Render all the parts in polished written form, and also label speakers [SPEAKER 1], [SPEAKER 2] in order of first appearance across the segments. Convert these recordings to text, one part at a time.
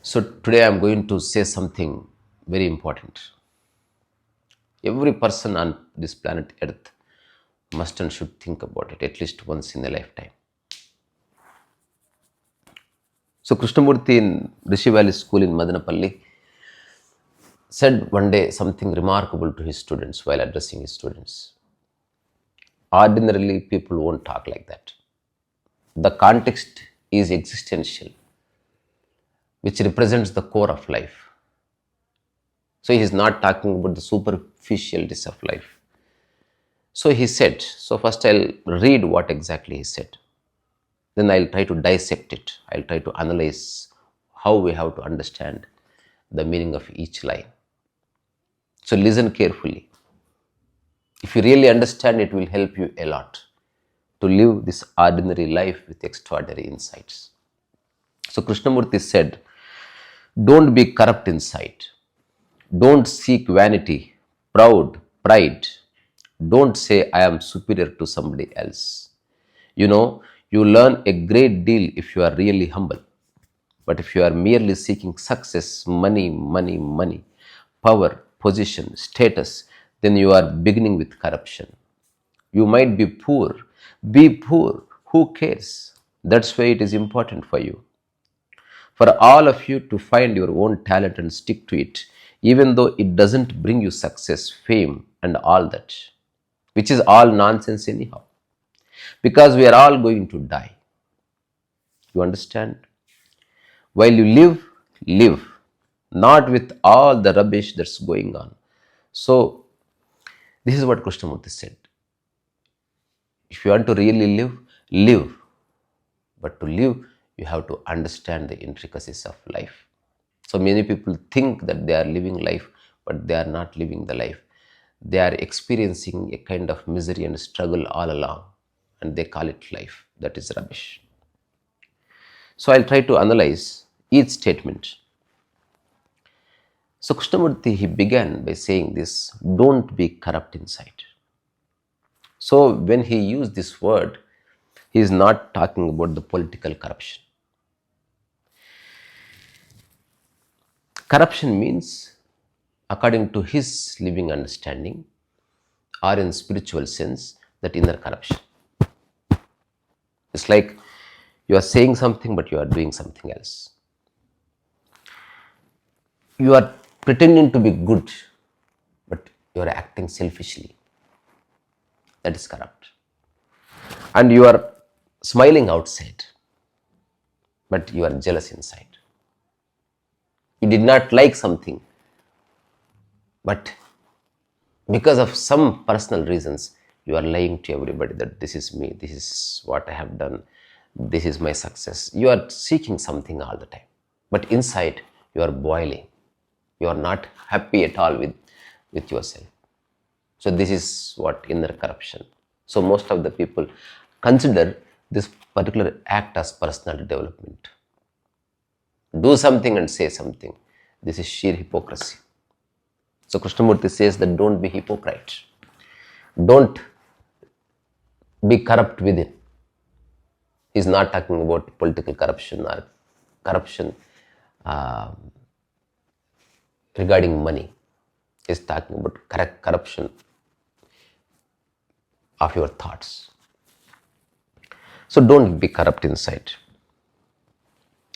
[SPEAKER 1] So today I am going to say something very important. Every person on this planet Earth must and should think about it at least once in a lifetime. So Krishnamurti in Rishi Valley School in Madanapalli said one day something remarkable to his students while addressing his students. Ordinarily, people won't talk like that. The context is existential, which represents the core of life. So he is not talking about the superficialities of life. So he said, so first I'll read what exactly he said. Then I'll try to dissect it. I'll try to analyze how we have to understand the meaning of each line. So listen carefully. If you really understand, it will help you a lot to live this ordinary life with extraordinary insights. So Krishnamurti said, don't be corrupt inside. Don't seek vanity, pride. Don't say I am superior to somebody else. You learn a great deal if you are really humble. But if you are merely seeking success, money, power, position, status, then you are beginning with corruption. You might be poor. Be poor. Who cares? That's why it is important for you. For all of you to find your own talent and stick to it, even though it doesn't bring you success, fame, and all that, which is all nonsense anyhow. Because we are all going to die. You understand? While you live, not with all the rubbish that's going on. So, this is what Krishnamurti said. If you want to really live. But to live, you have to understand the intricacies of life. So many people think that they are living life, but they are not living the life. They are experiencing a kind of misery and struggle all along, and they call it life. That is rubbish. So I'll try to analyze each statement. So Krishnamurti, he began by saying this, don't be corrupt inside. So when he used this word, he is not talking about the political corruption. Corruption means, according to his living understanding, or in spiritual sense, that inner corruption. It's like you are saying something, but you are doing something else. You are pretending to be good, but you are acting selfishly. That is corrupt. And you are smiling outside, but you are jealous inside. You did not like something, but because of some personal reasons, you are lying to everybody that this is me, this is what I have done, this is my success. You are seeking something all the time, but inside you are boiling. You are not happy at all with yourself. So this is what inner corruption. So most of the people consider this particular act as personal development. Do something and say something. This is sheer hypocrisy. So Krishnamurti says that don't be hypocrite. Don't be corrupt within. He's not talking about political corruption or corruption regarding money. He's talking about corruption of your thoughts. So don't be corrupt inside.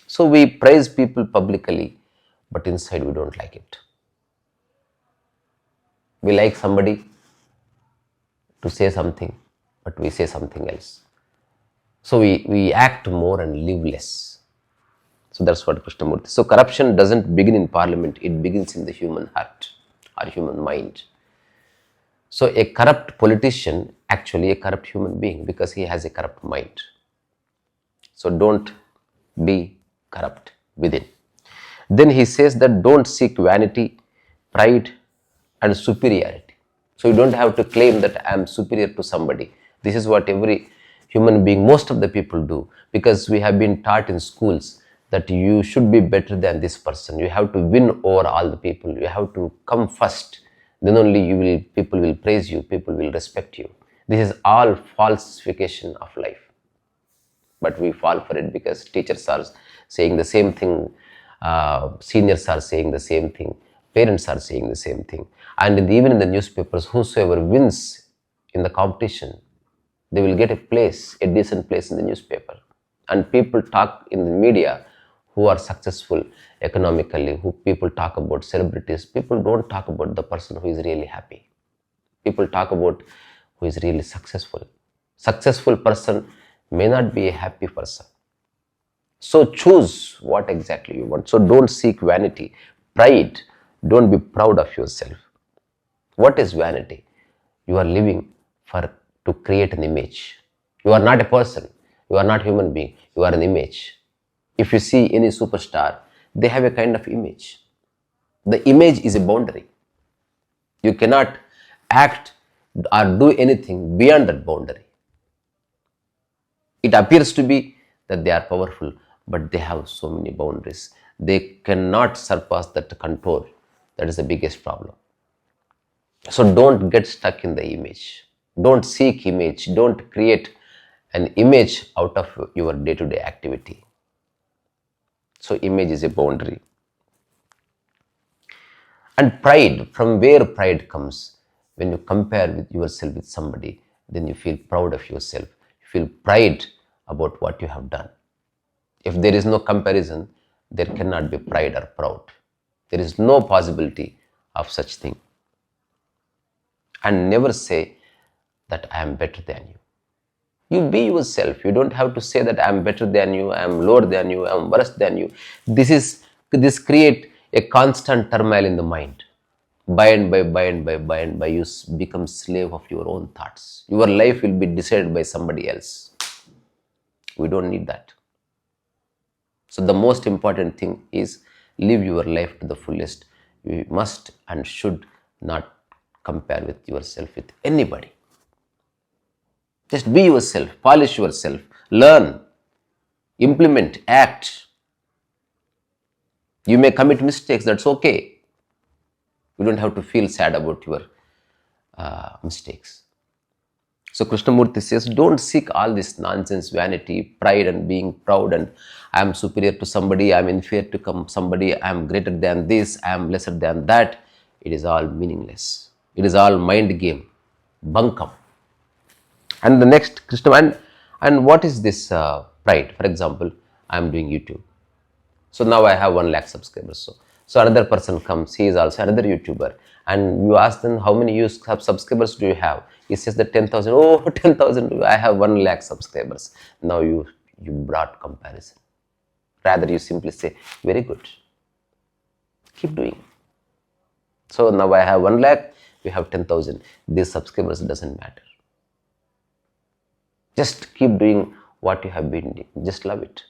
[SPEAKER 1] So we praise people publicly, but inside we don't like it. We like somebody to say something, but we say something else. So we act more and live less. So that's what Krishnamurti. So corruption doesn't begin in parliament, it begins in the human heart or human mind. So a corrupt politician, actually a corrupt human being, because he has a corrupt mind. So don't be corrupt within. Then he says that don't seek vanity, pride, and superiority. So you don't have to claim that I am superior to somebody. This is what every human being, most of the people do, because we have been taught in schools that you should be better than this person. You have to win over all the people. You have to come first. Then only people will praise you, people will respect you. This is all falsification of life. But we fall for it because teachers are saying the same thing seniors are saying the same thing, parents are saying the same thing, and even in the newspapers, whosoever wins in the competition, they will get a decent place in the newspaper. And people talk in the media who are successful economically, who people talk about celebrities. People don't talk about the person who is really happy. People talk about who is really successful. Successful person may not be a happy person. So choose what exactly you want. So don't seek vanity, pride. Don't be proud of yourself. What is vanity? You are living for to create an image. You are not a person. You are not a human being. You are an image. If you see any superstar, they have a kind of image. The image is a boundary. You cannot act or do anything beyond that boundary. It appears to be that they are powerful, but they have so many boundaries. They cannot surpass that control. That is the biggest problem. So don't get stuck in the image. Don't seek image. Don't create an image out of your day-to-day activity. So image is a boundary. And pride, from where pride comes? When you compare with yourself with somebody, then you feel proud of yourself. You feel pride about what you have done. If there is no comparison, there cannot be pride or proud. There is no possibility of such thing. And never say that I am better than you. You be yourself. You don't have to say that I am better than you, I am lower than you, I am worse than you. This create a constant turmoil in the mind. By and by, you become slave of your own thoughts. Your life will be decided by somebody else. We don't need that. So the most important thing is live your life to the fullest. You must and should not compare with yourself with anybody. Just be yourself, polish yourself, learn, implement, act. You may commit mistakes, that's okay. You don't have to feel sad about your mistakes. So Krishnamurti says, don't seek all this nonsense, vanity, pride and being proud and I am superior to somebody, I am inferior to somebody, I am greater than this, I am lesser than that. It is all meaningless. It is all mind game, bunkum. And the next, Krishna, and what is this pride? For example, I am doing YouTube. So now I have 1 lakh subscribers. So another person comes, he is also another YouTuber. And you ask them, how many subscribers do you have? He says that 10,000. Oh, 10,000, I have 1 lakh subscribers. Now you brought comparison. Rather, you simply say, very good. Keep doing. So now I have 1 lakh, you have 10,000. These subscribers doesn't matter. Just keep doing what you have been doing. Just love it.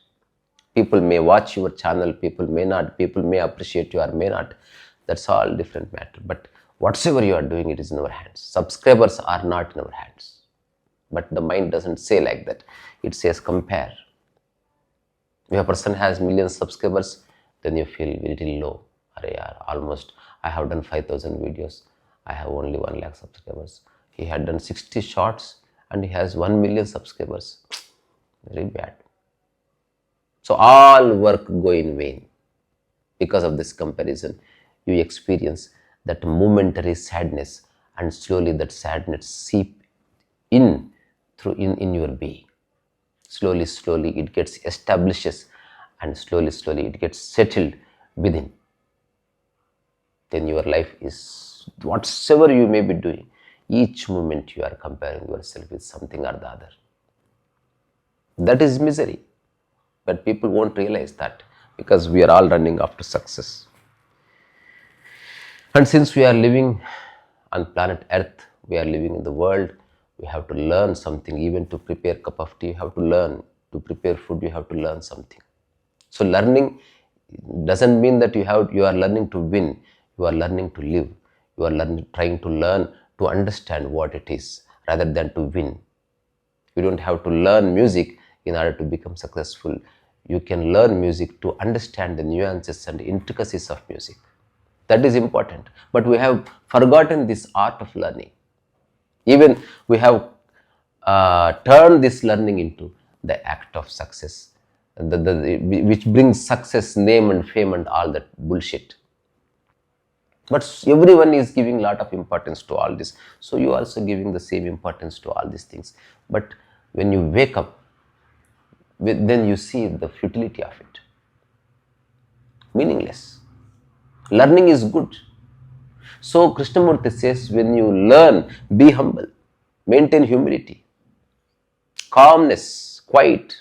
[SPEAKER 1] People may watch your channel, people may not, people may appreciate you or may not. That's all different matter. But whatsoever you are doing, it is in our hands. Subscribers are not in our hands. But the mind doesn't say like that. It says compare. If a person has millions subscribers, then you feel a little low. Almost, I have done 5,000 videos. I have only 1 lakh subscribers. He had done 60 shorts and he has 1 million subscribers. Very bad. So all work go in vain. Because of this comparison, you experience that momentary sadness and slowly that sadness seep in your being. Slowly it gets establishes and slowly it gets settled within. Then your life is, whatsoever you may be doing, each moment you are comparing yourself with something or the other. That is misery. But people won't realize that because we are all running after success. And since we are living on planet Earth, we are living in the world, we have to learn something. Even to prepare a cup of tea, you have to learn. To prepare food, you have to learn something. So learning doesn't mean that you are learning to win. You are learning to live. You are trying to learn to understand what it is rather than to win. You don't have to learn music in order to become successful. You can learn music to understand the nuances and intricacies of music. That is important. But we have forgotten this art of learning. Even we have turned this learning into the act of success. which brings success, name and fame and all that bullshit. But everyone is giving a lot of importance to all this. So you also giving the same importance to all these things. But when you wake up, then you see the futility of it. Meaningless. Learning is good. So Krishnamurti says, when you learn, be humble, maintain humility, calmness, quiet.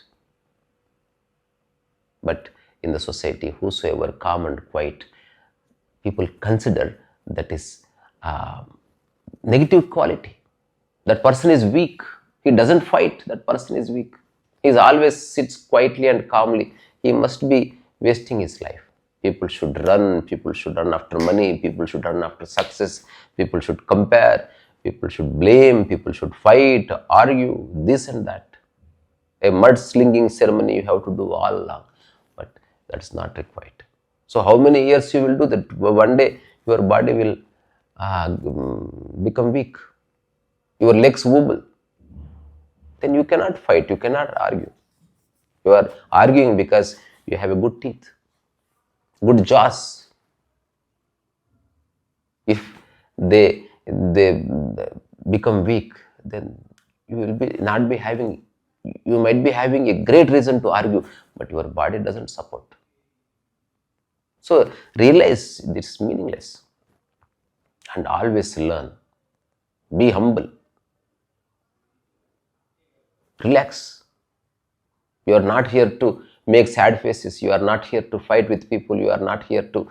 [SPEAKER 1] But in the society, whosoever calm and quiet, people consider that is negative quality. That person is weak. He doesn't fight. That person is weak. He always sits quietly and calmly. He must be wasting his life. People should run. People should run after money. People should run after success. People should compare. People should blame. People should fight, argue, this and that. A mud-slinging ceremony you have to do all along. But that's not required. So how many years you will do that? One day your body will become weak. Your legs wobble. Then you cannot fight, you cannot argue. You are arguing because you have a good teeth, good jaws. If they become weak, then you will you might be having a great reason to argue, but your body doesn't support. So realize this is meaningless and always learn. Be humble. Relax. You are not here to make sad faces. You are not here to fight with people. You are not here to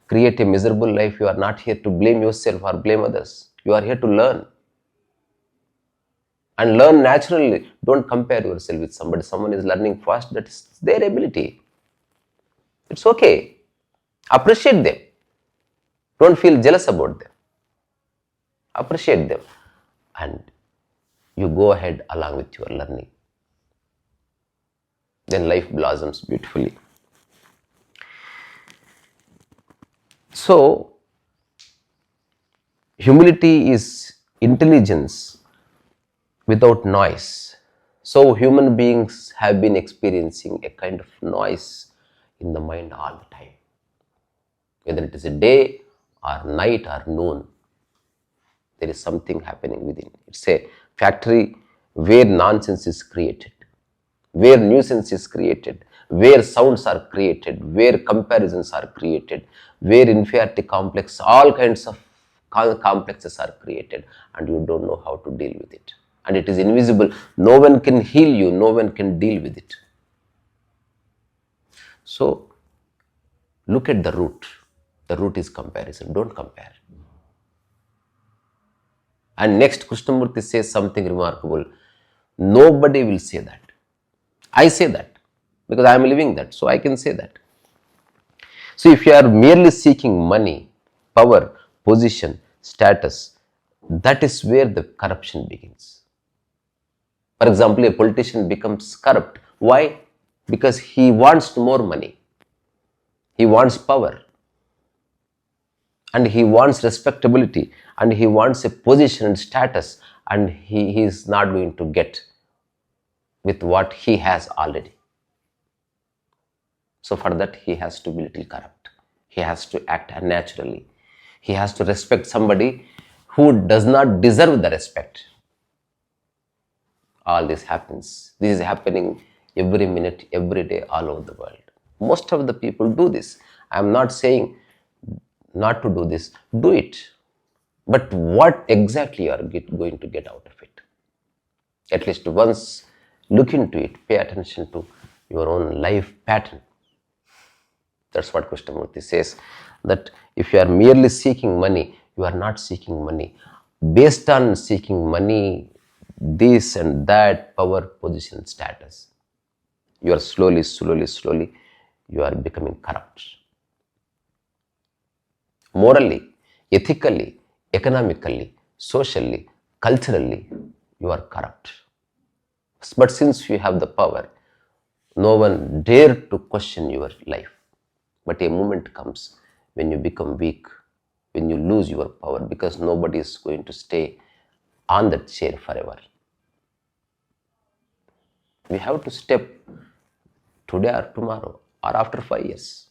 [SPEAKER 1] create a miserable life. You are not here to blame yourself or blame others. You are here to learn. And learn naturally. Don't compare yourself with somebody. Someone is learning fast. That is their ability. It's okay. Appreciate them. Don't feel jealous about them. Appreciate them. And you go ahead along with your learning. Then life blossoms beautifully. So, humility is intelligence without noise. So, human beings have been experiencing a kind of noise in the mind all the time. Whether it is a day or night or noon, there is something happening within. It's a factory where nonsense is created, where nuisance is created, where sounds are created, where comparisons are created, where inferiority complex, all kinds of complexes are created, and you don't know how to deal with it. And it is invisible. No one can heal you, no one can deal with it. So, look at the root. The root is comparison. Don't compare. And next, Krishnamurti says something remarkable. Nobody will say that. I say that because I am living that, so I can say that. So if you are merely seeking money, power, position, status, that is where the corruption begins. For example, a politician becomes corrupt. Why? Because he wants more money. He wants power. And he wants respectability. And he wants a position and status. And he is not going to get with what he has already. So for that, he has to be little corrupt. He has to act unnaturally. He has to respect somebody who does not deserve the respect. All this happens. This is happening every minute, every day, all over the world. Most of the people do this. I am not saying not to do this. Do it. But what exactly you are going to get out of it? At least once look into it. Pay attention to your own life pattern. That's what Krishnamurti says, that if you are merely seeking money, you are not seeking money. Based on seeking money, this and that, power, position, status, you are slowly, you are becoming corrupt. Morally, ethically, economically, socially, culturally, you are corrupt. But since you have the power, no one dare to question your life. But a moment comes when you become weak, when you lose your power, because nobody is going to stay on that chair forever. We have to step today or tomorrow or after 5 years.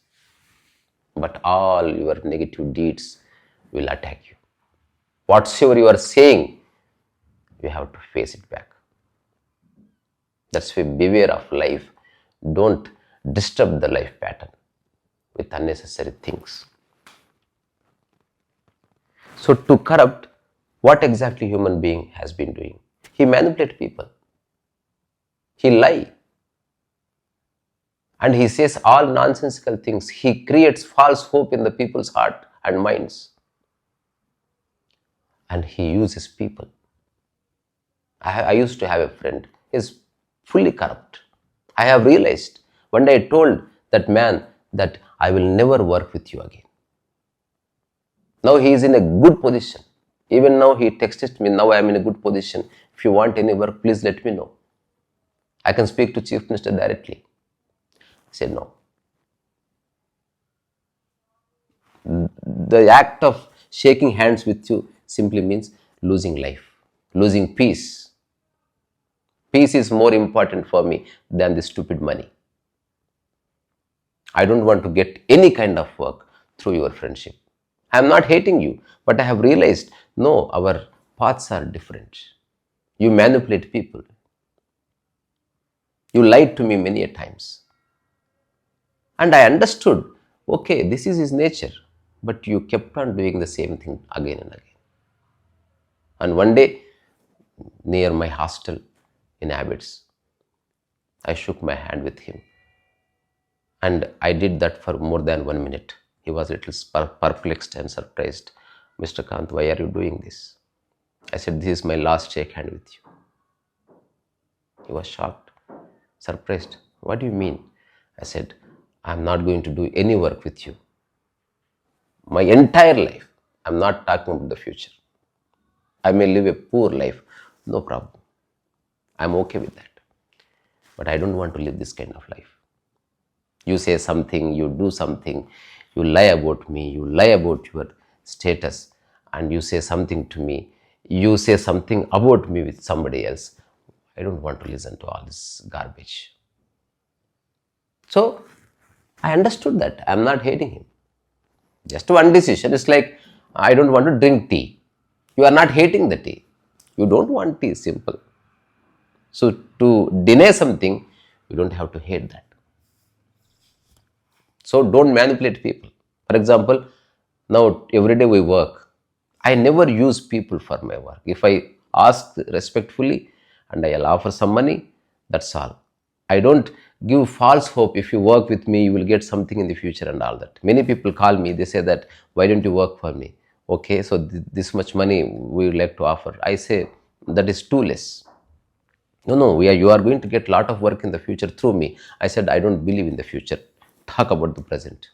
[SPEAKER 1] But all your negative deeds will attack you. Whatsoever you are saying, you have to face it back. That's why beware of life. Don't disturb the life pattern with unnecessary things. So to corrupt, what exactly human being has been doing? He manipulates people. He lies. And he says all nonsensical things. He creates false hope in the people's heart and minds. And he uses people. I used to have a friend. He's fully corrupt. I have realized. One day I told that man that I will never work with you again. Now he is in a good position. Even now he texted me, now I am in a good position. If you want any work, please let me know. I can speak to Chief Minister directly. I said no. The act of shaking hands with you simply means losing life, losing peace. Peace is more important for me than the stupid money. I don't want to get any kind of work through your friendship. I am not hating you, but I have realized, no, our paths are different. You manipulate people. You lied to me many a times. And I understood, okay, this is his nature, but you kept on doing the same thing again and again. And one day, near my hostel in Abbots, I shook my hand with him. And I did that for more than 1 minute. He was a little perplexed and surprised. Mr. Kant, why are you doing this? I said, this is my last shake hand with you. He was shocked, surprised. What do you mean? I said, I'm not going to do any work with you. My entire life. I'm not talking about the future. I may live a poor life. No problem. I'm okay with that. But I don't want to live this kind of life. You say something, you do something, you lie about me, you lie about your status, and you say something to me, you say something about me with somebody else. I don't want to listen to all this garbage. So I understood that. I'm not hating him. Just one decision. It's like, I don't want to drink tea. You are not hating the tea. You don't want tea, simple. So to deny something, you don't have to hate that. So don't manipulate people. For example, now every day we work. I never use people for my work. If I ask respectfully and I'll offer some money, that's all. I don't give false hope. If you work with me, you will get something in the future and all that. Many people call me, they say that, why don't you work for me? Okay, so this much money we would like to offer. I say, that is too less. No, you are going to get a lot of work in the future through me. I said, I don't believe in the future. Talk about the present.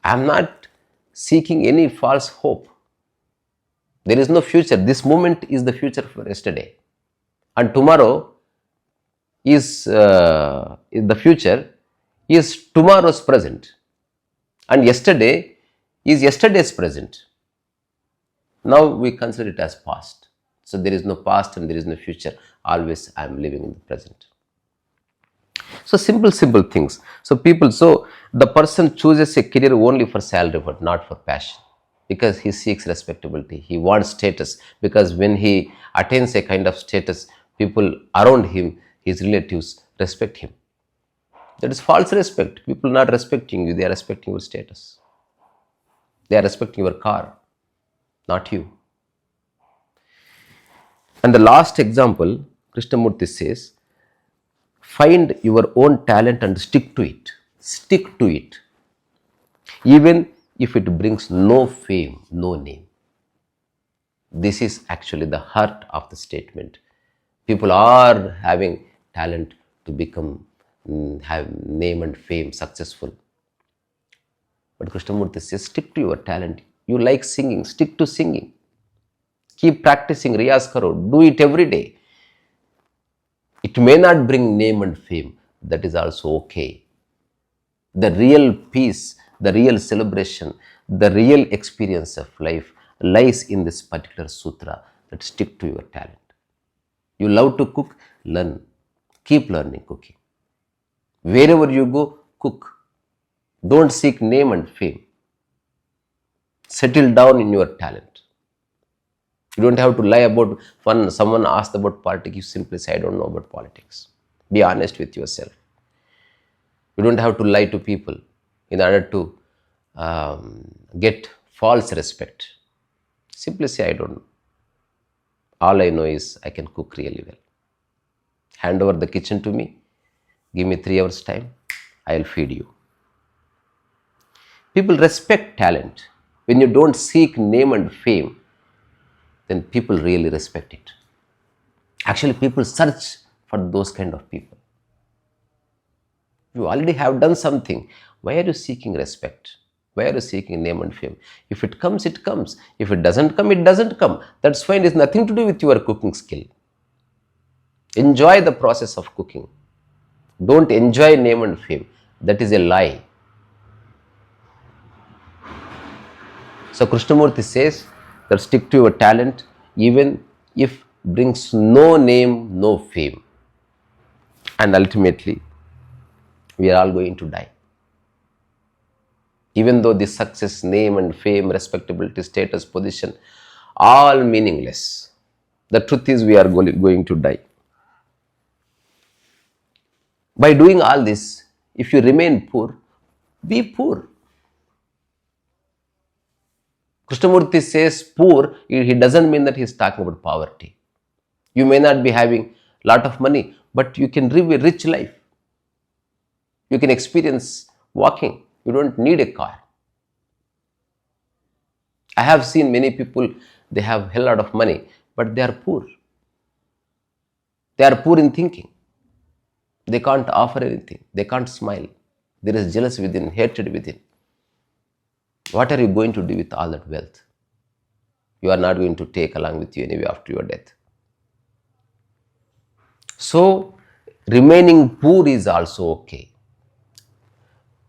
[SPEAKER 1] I am not seeking any false hope. There is no future. This moment is the future for yesterday. And tomorrow is the future is tomorrow's present. And yesterday is yesterday's present. Now we consider it as past. So there is no past and there is no future. Always I am living in the present. So simple things. So the person chooses a career only for salary, but not for passion, because he seeks respectability. He wants status, because when he attains a kind of status, people around him, his relatives, respect him. That is false respect. People not respecting you, they are respecting your status. They are respecting your car, not you. And the last example, Krishnamurti says, find your own talent and stick to it. Stick to it. Even if it brings no fame, no name. This is actually the heart of the statement. People are having talent to become, have name and fame, successful. But Krishnamurti says, stick to your talent. You like singing, stick to singing. Keep practicing, riyaz karo, do it every day. It may not bring name and fame, that is also okay. The real peace, the real celebration, the real experience of life lies in this particular sutra, that stick to your talent. You love to cook, learn. Keep learning cooking. Wherever you go, cook. Don't seek name and fame. Settle down in your talent. You don't have to lie about when someone asks about politics, you simply say, I don't know about politics. Be honest with yourself. You don't have to lie to people in order to get false respect. Simply say, I don't know. All I know is I can cook really well. Hand over the kitchen to me. Give me 3 hours time. I'll feed you. People respect talent. When you don't seek name and fame, then people really respect it. Actually, people search for those kind of people. You already have done something. Why are you seeking respect? Why are you seeking name and fame? If it comes, it comes. If it doesn't come, it doesn't come. That's fine. It's nothing to do with your cooking skill. Enjoy the process of cooking. Don't enjoy name and fame. That is a lie. So Krishnamurti says that stick to your talent even if brings no name, no fame. And ultimately, we are all going to die. Even though this success, name and fame, respectability, status, position, all meaningless. The truth is we are going to die. By doing all this, if you remain poor, be poor. Krishnamurti says poor, he doesn't mean that he is talking about poverty. You may not be having a lot of money, but you can live a rich life. You can experience walking. You don't need a car. I have seen many people, they have a hell lot of money, but they are poor. They are poor in thinking. They can't offer anything. They can't smile. There is jealousy within, hatred within. What are you going to do with all that wealth? You are not going to take along with you anyway after your death. So, remaining poor is also okay.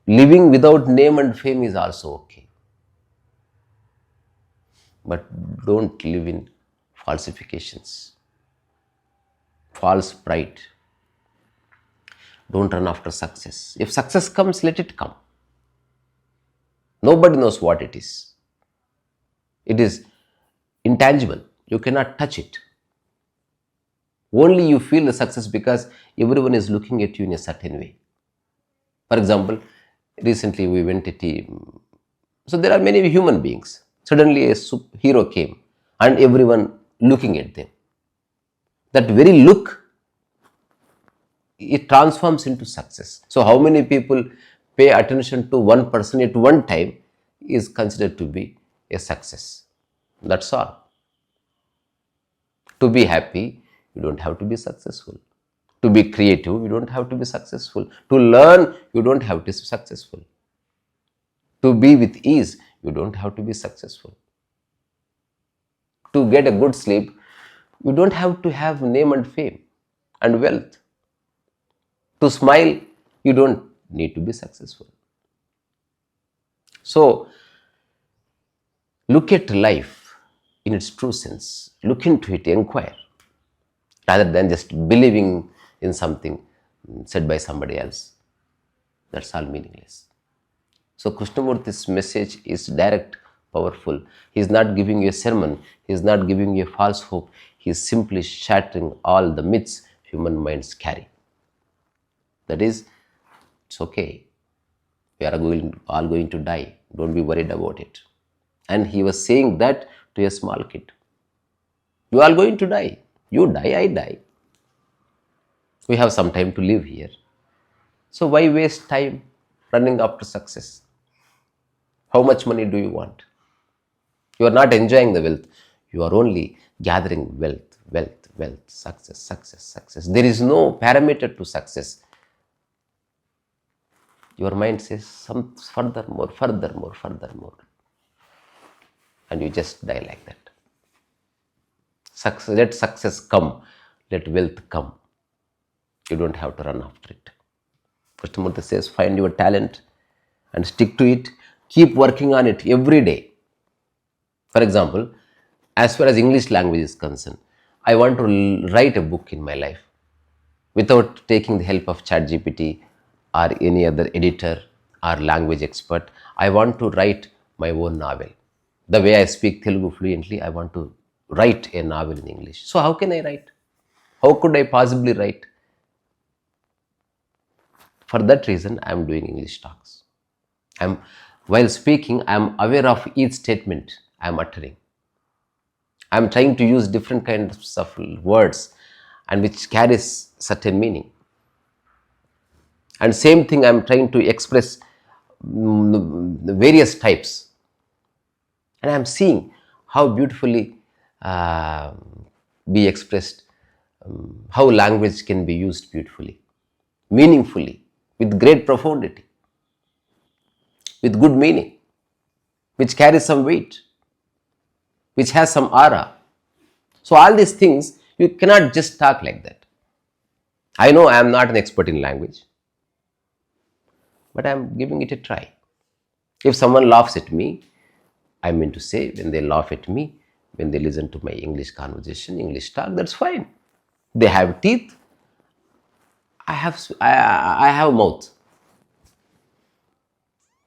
[SPEAKER 1] Living without name and fame is also okay. But don't live in falsifications, false pride. Don't run after success. If success comes, let it come. Nobody knows what it is. It is intangible. You cannot touch it. Only you feel the success because everyone is looking at you in a certain way. For example, recently we went to team. So there are many human beings. Suddenly a hero came and everyone looking at them. That very look, it transforms into success. So how many people pay attention to one person at one time is considered to be a success. That's all. To be happy, you don't have to be successful. To be creative, you don't have to be successful. To learn, you don't have to be successful. To be with ease, you don't have to be successful. To get a good sleep, you don't have to have name and fame and wealth. To smile, you don't need to be successful. So, look at life in its true sense. Look into it, inquire, rather than just believing in something said by somebody else. That's all meaningless. So Krishnamurti's message is direct, powerful. He is not giving you a sermon. He is not giving you a false hope. He is simply shattering all the myths human minds carry. That is, it's okay. We are all going to die. Don't be worried about it. And he was saying that to a small kid. You are going to die. You die, I die. We have some time to live here. So why waste time running after success? How much money do you want? You are not enjoying the wealth. You are only gathering wealth, success. There is no parameter to success. Your mind says some furthermore. And you just die like that. Let success come. Let wealth come. You don't have to run after it. Krishnamurti says, find your talent and stick to it. Keep working on it every day. For example, as far as English language is concerned, I want to write a book in my life without taking the help of ChatGPT or any other editor or language expert. I want to write my own novel. The way I speak Telugu fluently, I want to write a novel in English. So how can I write? How could I possibly write? For that reason, I am doing English talks. While speaking, I am aware of each statement I am uttering. I am trying to use different kinds of words and which carries certain meaning. And same thing I am trying to express the various types. And I am seeing how beautifully uh, be expressed, how language can be used beautifully, meaningfully, with great profundity, with good meaning, which carries some weight, which has some aura. So all these things, you cannot just talk like that. I know I am not an expert in language, but I am giving it a try. If someone laughs at me, I mean to say, when they laugh at me, when they listen to my English conversation, English talk, that's fine. They have teeth, I have mouth.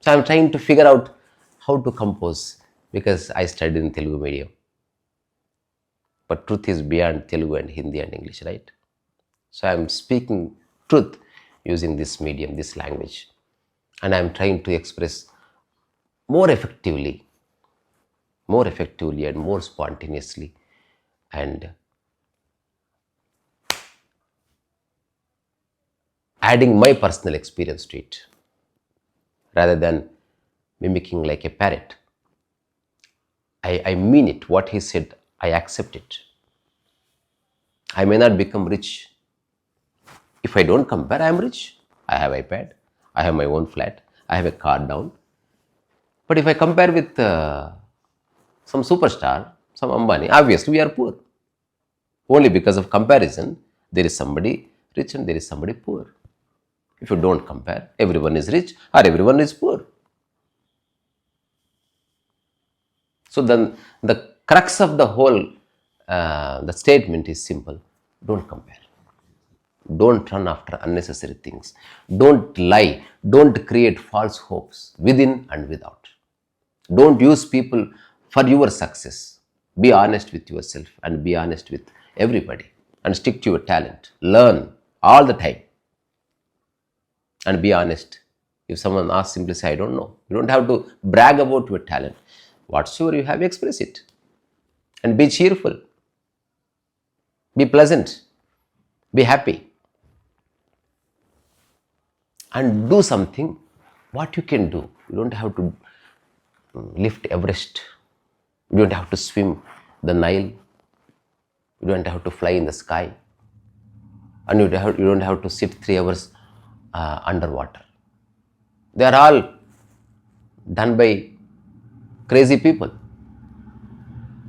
[SPEAKER 1] So I'm trying to figure out how to compose because I studied in Telugu medium. But truth is beyond Telugu and Hindi and English, right? So I'm speaking truth using this medium, this language. And I'm trying to express more effectively and more spontaneously, and adding my personal experience to it rather than mimicking like a parrot. I mean it. What he said, I accept it. I may not become rich. If I don't compare, I am rich. I have iPad. I have my own flat. I have a car down. But if I compare with some superstar, some Ambani, obviously we are poor. Only because of comparison, there is somebody rich and there is somebody poor. If you don't compare, everyone is rich or everyone is poor. So then the crux of the whole the statement is simple: don't compare. Don't run after unnecessary things. Don't lie. Don't create false hopes within and without. Don't use people for your success. Be honest with yourself and be honest with everybody and stick to your talent. Learn all the time and be honest. If someone asks, simply say, I don't know. You don't have to brag about your talent. Whatsoever you have, express it. And be cheerful. Be pleasant. Be happy. And do something what you can do. You don't have to lift Everest. You don't have to swim the Nile. You don't have to fly in the sky. And you don't have to sit 3 hours underwater. They are all done by crazy people.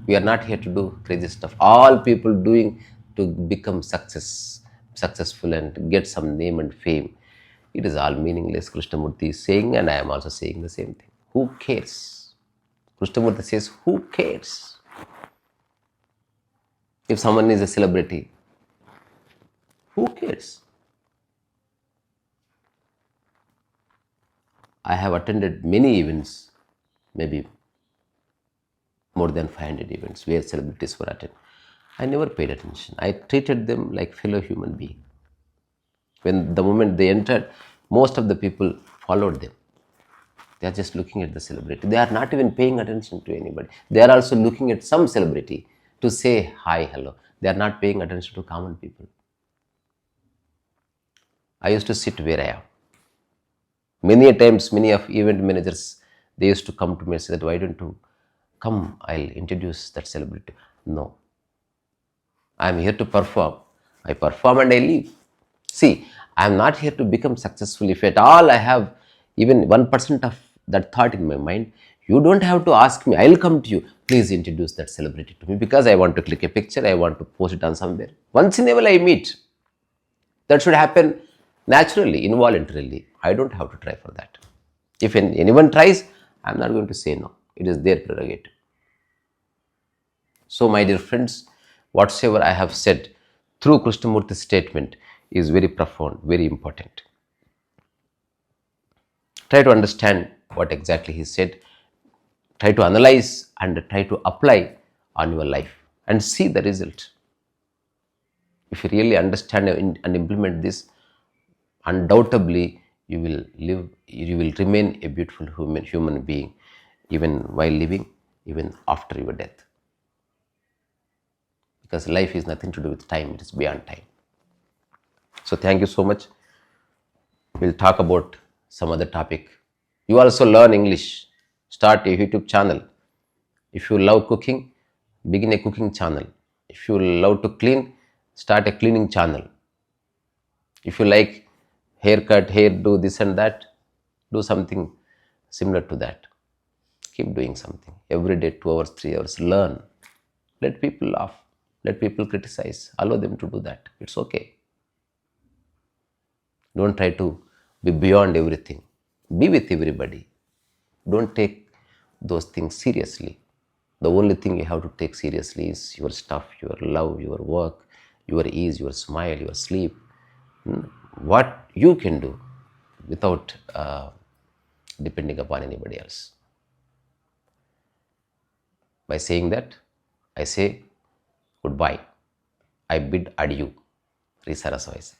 [SPEAKER 1] We are not here to do crazy stuff. All people doing to become successful and get some name and fame. It is all meaningless. Krishnamurti is saying, and I am also saying the same thing. Who cares? Krishnamurti says, who cares? If someone is a celebrity, who cares? I have attended many events, maybe more than 500 events where celebrities were attended. I never paid attention. I treated them like fellow human being. When the moment they entered, most of the people followed them. They are just looking at the celebrity. They are not even paying attention to anybody. They are also looking at some celebrity to say hi, hello. They are not paying attention to common people. I used to sit where I am. Many a times, many of event managers, they used to come to me and say that, why don't you come, I'll introduce that celebrity. No. I am here to perform. I perform and I leave. See, I am not here to become successful. If at all I have even 1% of that thought in my mind, you don't have to ask me. I'll come to you. Please introduce that celebrity to me because I want to click a picture. I want to post it on somewhere. Once in a while I meet. That should happen naturally, involuntarily. I don't have to try for that. If anyone tries, I'm not going to say no. It is their prerogative. So, my dear friends, whatsoever I have said through Krishnamurti's statement is very profound, very important. Try to understand what exactly he said. Try to analyze and try to apply on your life and see the result. If you really understand and implement this, undoubtedly you will remain a beautiful human being, even while living, even after your death. Because life is nothing to do with time, it is beyond time. So thank you so much. We'll talk about some other topic. You also learn English. Start a YouTube channel. If you love cooking, begin a cooking channel. If you love to clean, start a cleaning channel. If you like haircut, hair, do this and that, do something similar to that. Keep doing something. Every day, 2 hours, 3 hours, learn. Let people laugh. Let people criticize. Allow them to do that. It's okay. Don't try to be beyond everything. Be with everybody. Don't take those things seriously. The only thing you have to take seriously is your stuff, your love, your work, your ease, your smile, your sleep. What you can do without depending upon anybody else. By saying that, I say goodbye. I bid adieu. Risarasavais.